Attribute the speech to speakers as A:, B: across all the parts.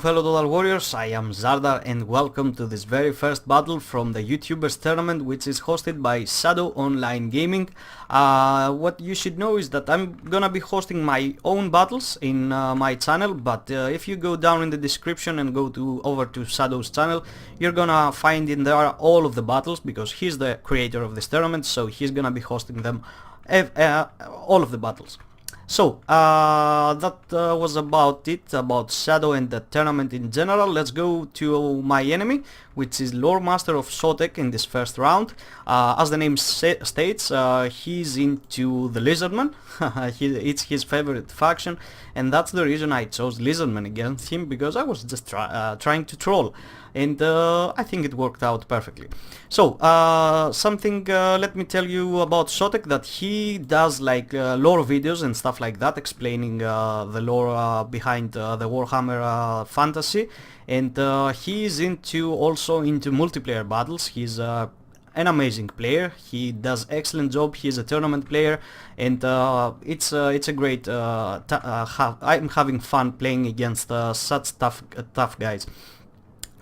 A: fellow Total Warriors, I am Zardar and welcome to this very first battle from the YouTubers tournament, which is hosted by Shadow Online Gaming. What you should know is that I'm gonna be hosting my own battles in my channel, but if you go down in the description and go over to Shadow's channel, you're gonna find in there all of the battles, because he's the creator of this tournament, so he's gonna be hosting them, all of the battles. So, that was about it, about Shadow and the tournament in general. Let's go to my enemy, which is Lore Master of Sotek in this first round. As the name states, he's into the Lizardman. It's his favorite faction, and that's the reason I chose Lizardman against him, because I was just trying to troll. And I think it worked out perfectly. So, let me tell you about Sotek, that he does like lore videos and stuff like that, explaining the lore behind the Warhammer fantasy, and he's also into multiplayer battles. He's an amazing player. He does excellent job. He's a tournament player, and it's a great. I'm having fun playing against such tough guys.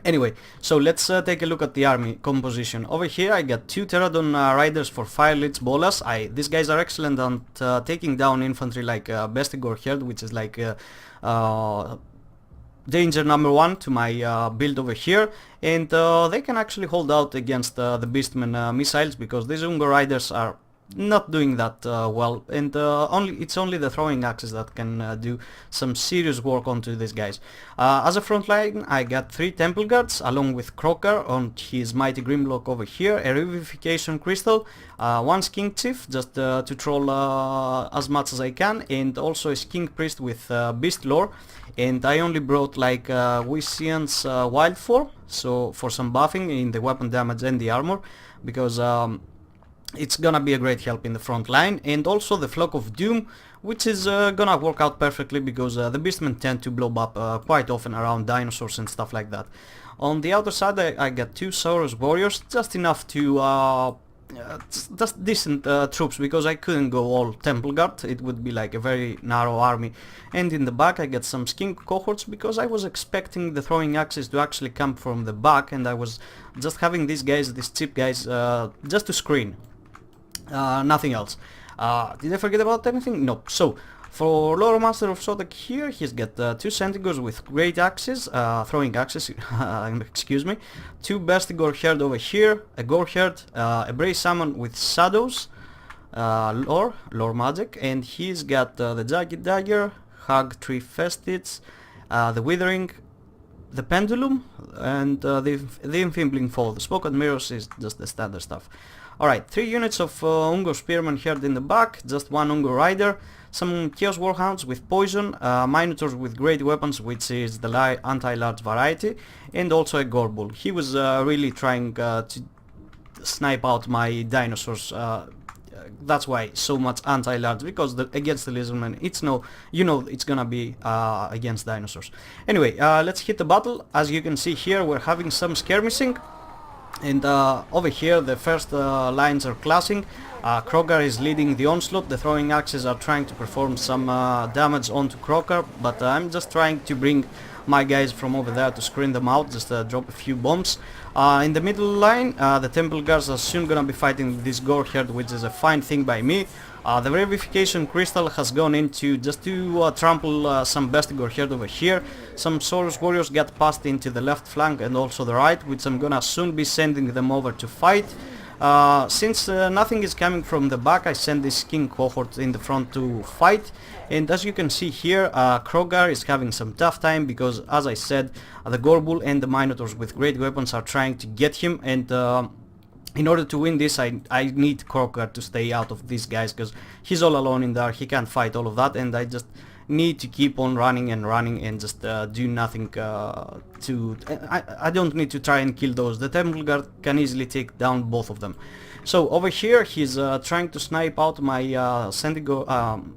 A: Anyway, so let's take a look at the army composition. Over here I got two Pterodon riders for Fire Lich Bolas. These guys are excellent at taking down infantry like Bestigor Herd, which is like danger number one to my build over here, and they can actually hold out against the Beastmen missiles, because these Ungo riders are not doing that well, and it's only the throwing axes that can do some serious work onto these guys. As a front line, I got 3 Temple Guards along with Crocker on his Mighty Grimlock over here, a Revivification Crystal, 1 Skink Chief just to troll as much as I can, and also a Skink Priest with Beast Lore, and I only brought like Wiscian's Wild Form, so for some buffing in the weapon damage and the armor, because it's gonna be a great help in the front line, and also the Flock of Doom, which is gonna work out perfectly, because the Beastmen tend to blow up quite often around dinosaurs and stuff like that. On the outer side I got 2 Saurus Warriors, just enough to just decent troops, because I couldn't go all Temple Guard, it would be like a very narrow army. And in the back I got some Skink Cohorts, because I was expecting the throwing axes to actually come from the back, and I was just having these cheap guys, just to screen. Nothing else. Did I forget about anything? No. So, for Lore Master of Sotek here, he's got 2 Centigors with great axes, throwing axes, excuse me, 2 Bestigor Herd over here, a Gore Herd, a Brace Summon with Shadows, lore magic, and he's got the Jagged Dagger, Hag Tree Festids, the Withering, the Pendulum, and the Enfimbling Fall. The Smoke and Mirrors is just the standard stuff. Alright, 3 units of Ungo Spearman Herd in the back, just 1 Ungo Rider, some Chaos Warhounds with Poison, Minotaurs with great weapons, which is the anti-large variety, and also a Gorbull. He was really trying to snipe out my dinosaurs. That's why so much anti-large, because against the Lizardmen, it's it's gonna be against dinosaurs. Anyway, let's hit the battle. As you can see here, we're having some skirmishing. And over here the first lines are clashing. Crocker is leading the onslaught. The throwing axes are trying to perform some damage onto Crocker, but I'm just trying to bring my guys from over there to screen them out, just drop a few bombs. In the middle line, the Temple Guards are soon gonna be fighting this Gore Herd, which is a fine thing by me. The Revivification Crystal has gone into just to trample some Bestigor Herd over here. Some Saurus Warriors got passed into the left flank and also the right, which I'm gonna soon be sending them over to fight. Since nothing is coming from the back, I send this King Cohort in the front to fight. And as you can see here, Krogar is having some tough time, because as I said, the Gorbull and the Minotaurs with great weapons are trying to get him, and in order to win this, I need Crocker to stay out of these guys, because he's all alone in there, he can't fight all of that, and I just need to keep on running and just do nothing I don't need to try and kill those. The Temple Guard can easily take down both of them. So over here he's trying to snipe out my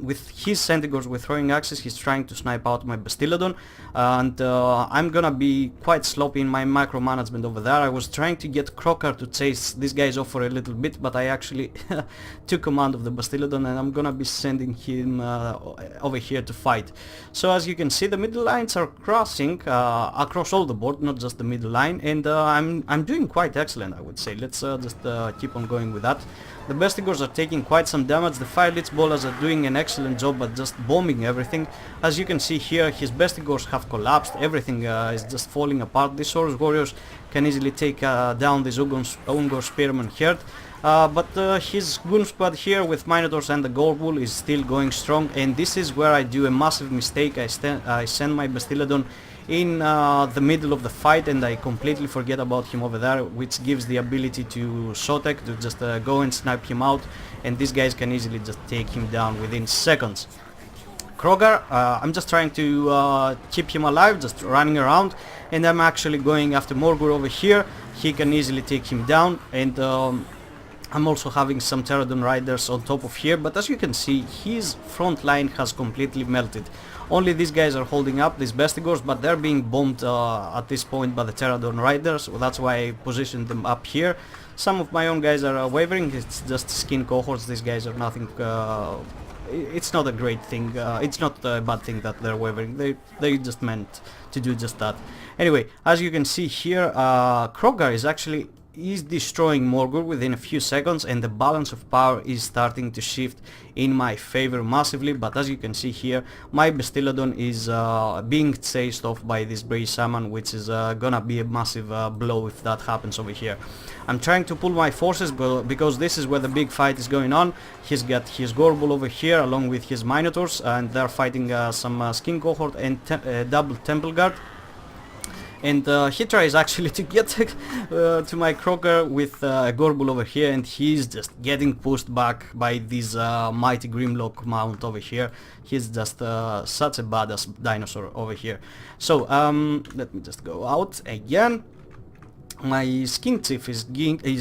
A: with his Sentigors with throwing axes. He's trying to snipe out my Bastiladon, and I'm gonna be quite sloppy in my micromanagement over there. I was trying to get Crocker to chase these guys off for a little bit, but I actually took command of the Bastiladon, and I'm gonna be sending him over here to fight. So as you can see, the middle lines are crossing across all the board, not just the middle line, and I'm doing quite excellent, I would say. Let's just keep on going with that. The Bestigors are taking quite some damage. The Fire Lich Ballers are doing an excellent job at just bombing everything. As you can see here, his Bestigors have collapsed. Everything is just falling apart. These Horus Warriors can easily take down this Ungor Spearman Herd. But his Goon Squad here with Minotaurs and the Gorbul is still going strong, and this is where I do a massive mistake. I send my Bastiladon in the middle of the fight, and I completely forget about him over there, which gives the ability to Sotek to just go and snipe him out, and these guys can easily just take him down within seconds. Kroger, I'm just trying to keep him alive, just running around, and I'm actually going after Morgur over here. He can easily take him down, and I'm also having some Pterodon Riders on top of here, but as you can see, his front line has completely melted. Only these guys are holding up, these Bestigors, but they're being bombed at this point by the Pterodon Riders, so that's why I positioned them up here. Some of my own guys are wavering. It's just skin cohorts. These guys are nothing, it's not a great thing, it's not a bad thing that they're wavering. They just meant to do just that. Anyway, as you can see here, Kroger is destroying Morgur within a few seconds, and the balance of power is starting to shift in my favor massively. But as you can see here, my Bastiladon is being chased off by this Brave Shaman, which is gonna be a massive blow if that happens over here. I'm trying to pull my forces because this is where the big fight is going on. He's got his Gorbul over here along with his Minotaurs, and they're fighting some Skin Cohort and double Temple Guard. And he tries actually to get to my Crocker with a Gorbul over here, and he's just getting pushed back by this mighty Grimlock mount over here. He's just such a badass dinosaur over here. So let me just go out again. My Skin Chief is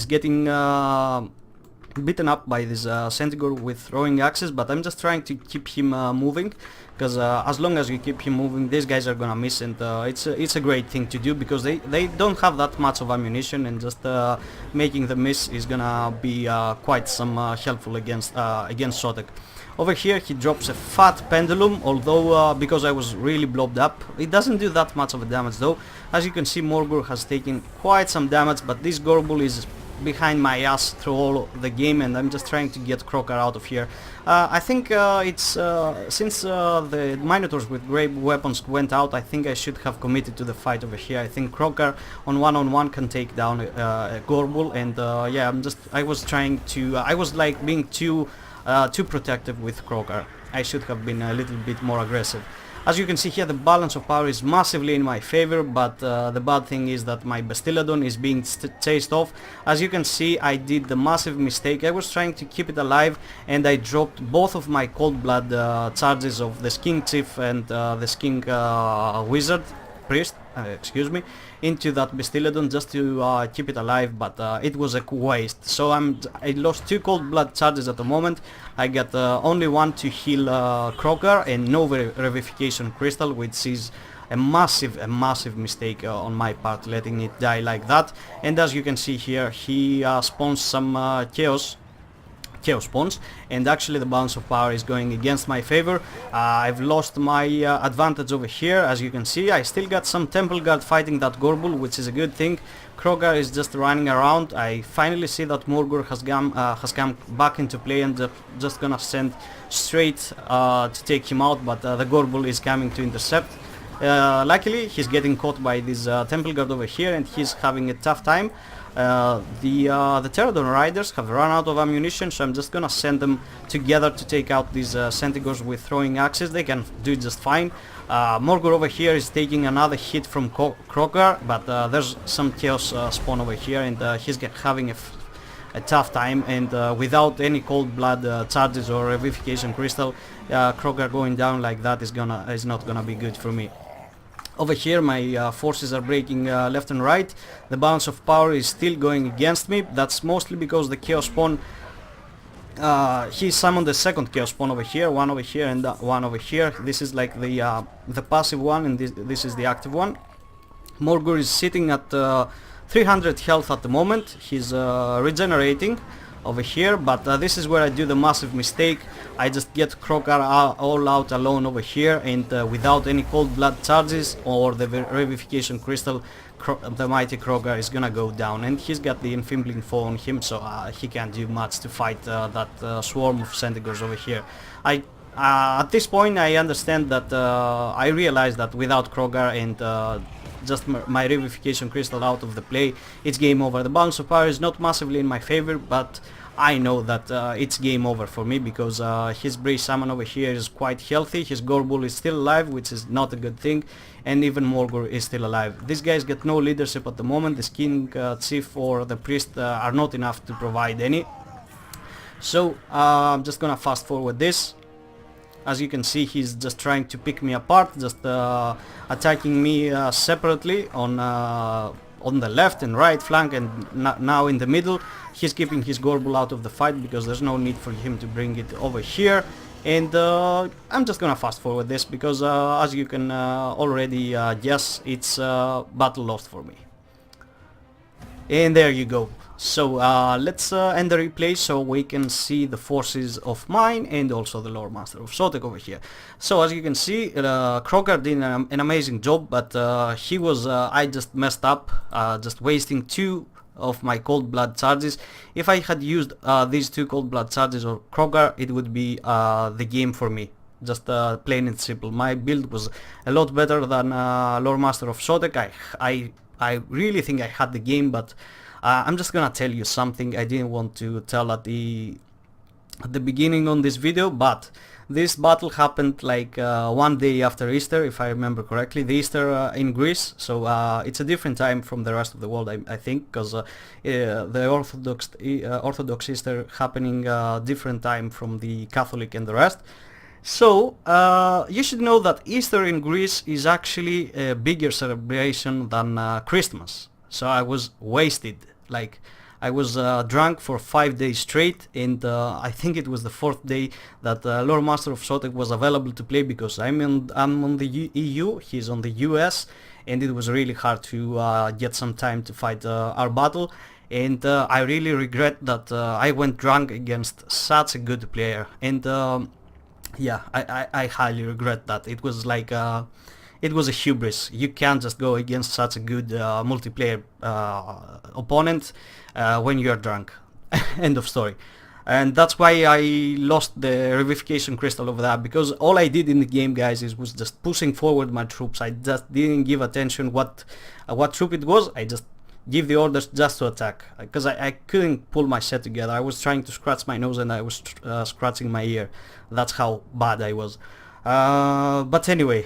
A: getting beaten up by this Centaur with throwing axes, but I'm just trying to keep him moving, because as long as you keep him moving, these guys are gonna miss, and it's a great thing to do, because they don't have that much of ammunition, and just making the miss is gonna be quite some helpful against Sotek. Over here he drops a fat pendulum, although because I was really blobbed up, it doesn't do that much of a damage though. As you can see, Morgur has taken quite some damage, but this Gorbul is behind my ass through all the game, and I'm just trying to get Crocker out of here. I think it's since the Minotaurs with great weapons went out, I think I should have committed to the fight over here. I think Crocker on one can take down a Gorbul, and yeah, I was like being too protective with Crocker. I should have been a little bit more aggressive. As you can see here, the balance of power is massively in my favor, but the bad thing is that my Bastiladon is being chased off. As you can see, I did the massive mistake. I was trying to keep it alive, and I dropped both of my Cold Blood charges of the Skin Chief and the Skin Wizard Priest, excuse me, into that Bastiladon just to keep it alive, but it was a waste. So I lost 2 Cold Blood charges at the moment. I got only one to heal Crocker and no Revivification Crystal, which is a massive mistake on my part, letting it die like that. And as you can see here, he spawns some Chaos spawns, and actually the balance of power is going against my favor. I've lost my advantage over here. As you can see, I still got some Temple Guard fighting that Gorbul, which is a good thing. Kroger is just running around. I finally see that Morgur has come back into play, and just gonna send straight to take him out, but the Gorbul is coming to intercept. Luckily he's getting caught by this Temple Guard over here, and he's having a tough time. The Pterodon Riders have run out of ammunition, so I'm just gonna send them together to take out these Sentigors with throwing axes. They can do just fine. Morgur over here is taking another hit from Crocker, but there's some Chaos spawn over here, and he's having a tough time, and without any Cold Blood charges or Revivification Crystal, Crocker going down like that is not gonna be good for me. Over here my forces are breaking left and right. The balance of power is still going against me. That's mostly because the Chaos Spawn, he summoned the second Chaos Spawn over here, one over here and one over here. This is like the passive one, and this is the active one. Morgur is sitting at 300 health at the moment. He's regenerating over here, but this is where I do the massive mistake. I just get Krokar all out alone over here, and without any cold blood charges or the revivification crystal, the mighty Krokar is gonna go down, and he's got the Enfeebling Foe on him, so he can't do much to fight that swarm of Centigors over here. At this point I understand that I realize that without Krokar and just my revivification crystal out of the play, it's game over. The balance of power is not massively in my favor, but I know that it's game over for me, because his Breeze Summon over here is quite healthy. His Gorbul is still alive, which is not a good thing, and even Morgur is still alive. These guys get no leadership at the moment. The King Chief or the Priest are not enough to provide any. So I'm just gonna fast forward this. As you can see, he's just trying to pick me apart, just attacking me separately on the left and right flank, and now in the middle. He's keeping his Gorbul out of the fight because there's no need for him to bring it over here. And I'm just gonna fast forward this because as you can already guess, it's battle lost for me. And there you go. So let's end the replay so we can see the forces of mine and also the Lore Master of Sotek over here. So as you can see, Krokar did an amazing job, but he was I just messed up, just wasting 2 of my cold blood charges. If I had used these 2 cold blood charges or Krokar, it would be the game for me. Just plain and simple. My build was a lot better than Lore Master of Sotek. I really think I had the game, but I'm just gonna tell you something I didn't want to tell at the beginning on this video, but this battle happened like one day after Easter, if I remember correctly. The Easter in Greece, so it's a different time from the rest of the world, I think, because the Orthodox Easter happening different time from the Catholic and the rest. So you should know that Easter in Greece is actually a bigger celebration than Christmas. So I was wasted, like I was drunk for 5 days straight, and I think it was the 4th day that Lore Master of Sotek was available to play, because I'm on the EU, he's on the US, and it was really hard to get some time to fight our battle. And I really regret that I went drunk against such a good player, and yeah, I highly regret that. It was like it was a hubris. You can't just go against such a good multiplayer opponent when you're drunk. End of story. And that's why I lost the revivification crystal over that, because all I did in the game, guys, was just pushing forward my troops. I just didn't give attention what troop it was. I just give the orders just to attack, because I couldn't pull my set together. I was trying to scratch my nose and I was scratching my ear. That's how bad I was. But anyway,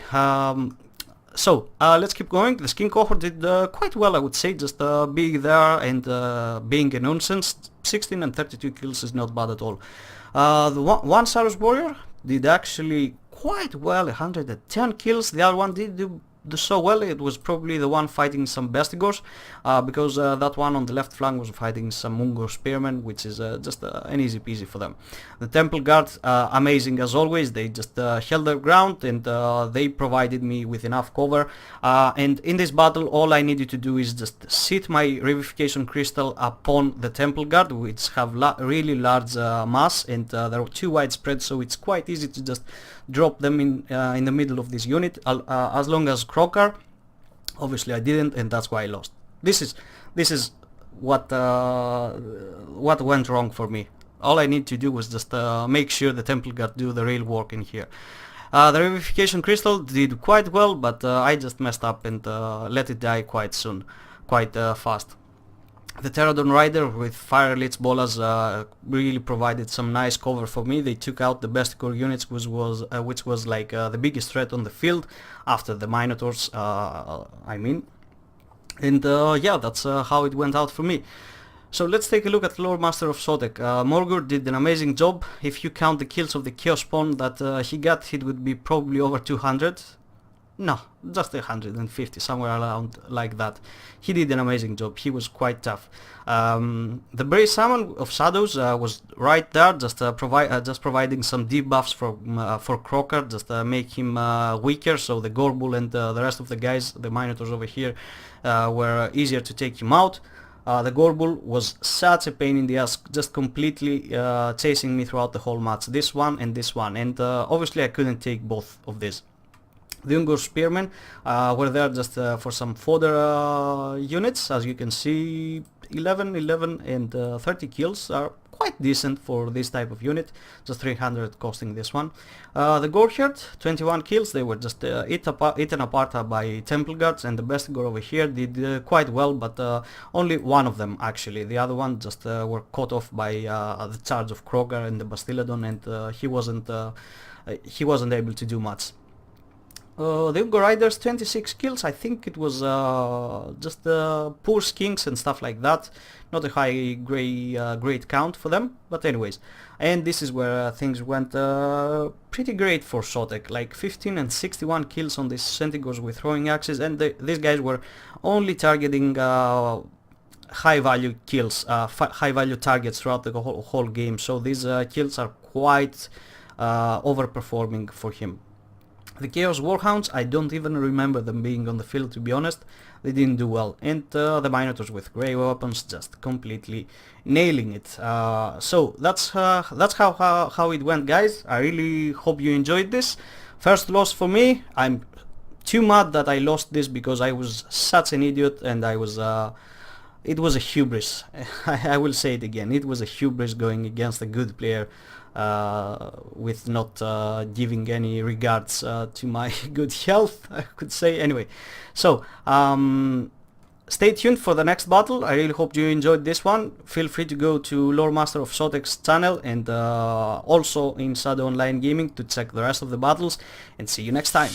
A: so let's keep going. The skin cohort did quite well, I would say, just being there and being a nuisance. 16 and 32 kills is not bad at all. The one Saurus warrior did actually quite well, 110 kills. The other one did do so well. It was probably the one fighting some Bestigors, because that one on the left flank was fighting some Ungor Spearmen, which is just an easy peasy for them. The Temple Guard, amazing as always. They just held their ground, and they provided me with enough cover, and in this battle all I needed to do is just sit my Revivification Crystal upon the Temple Guard, which have really large mass, and they're too widespread, so it's quite easy to just drop them in the middle of this unit, as long as Krokar. Obviously I didn't, and that's why I lost. This is what went wrong for me. All I need to do was just make sure the Temple Guard do the real work in here. The Revivification Crystal did quite well, but I just messed up and let it die quite soon, quite fast. The Pterodon Rider with Fire Lich Bolas really provided some nice cover for me. They took out the Bestigor units, which was like the biggest threat on the field after the Minotaurs, I mean. And yeah, that's how it went out for me. So let's take a look at Lore Master of Sotek. Morgur did an amazing job. If you count the kills of the Chaos Spawn that he got, it would be probably over 200. No, just 150, somewhere around like that. He did an amazing job. He was quite tough. The Brave Summon of Shadows was right there, just providing some debuffs for Crocker, just make him weaker, so the Gorbul and the rest of the guys, the Minotaurs over here, were easier to take him out. The Gorbul was such a pain in the ass, just completely chasing me throughout the whole match. This one, and obviously I couldn't take both of these. The Ungor Spearmen were there just for some fodder units. As you can see, 11, and 30 kills are quite decent for this type of unit, just 300 costing this one. The Goreherd, 21 kills, they were just eaten apart by Temple Guards, and the best Gore over here did quite well, but only one of them actually. The other one just were caught off by the charge of Kroger and the Bastiladon, and he wasn't able to do much. The Ugo Riders, 26 kills. I think it was just poor skinks and stuff like that. Not a high great count for them, but anyways. And this is where things went pretty great for Sotek, like 15 and 61 kills on these Centigors with throwing axes, and these guys were only targeting high value kills, high value targets throughout the whole game, so these kills are quite overperforming for him. The Chaos Warhounds, I don't even remember them being on the field, to be honest. They didn't do well. And the Minotaurs with grey weapons just completely nailing it. So that's how it went, guys. I really hope you enjoyed this. First loss for me. I'm too mad that I lost this because I was such an idiot, and I was it was a hubris. I will say it again. It was a hubris going against a good player with not giving any regards to my good health, I could say. Anyway, so stay tuned for the next battle. I really hope you enjoyed this one. Feel free to go to Lore Master of Sotek's channel and also in Shadow Online Gaming to check the rest of the battles, and see you next time.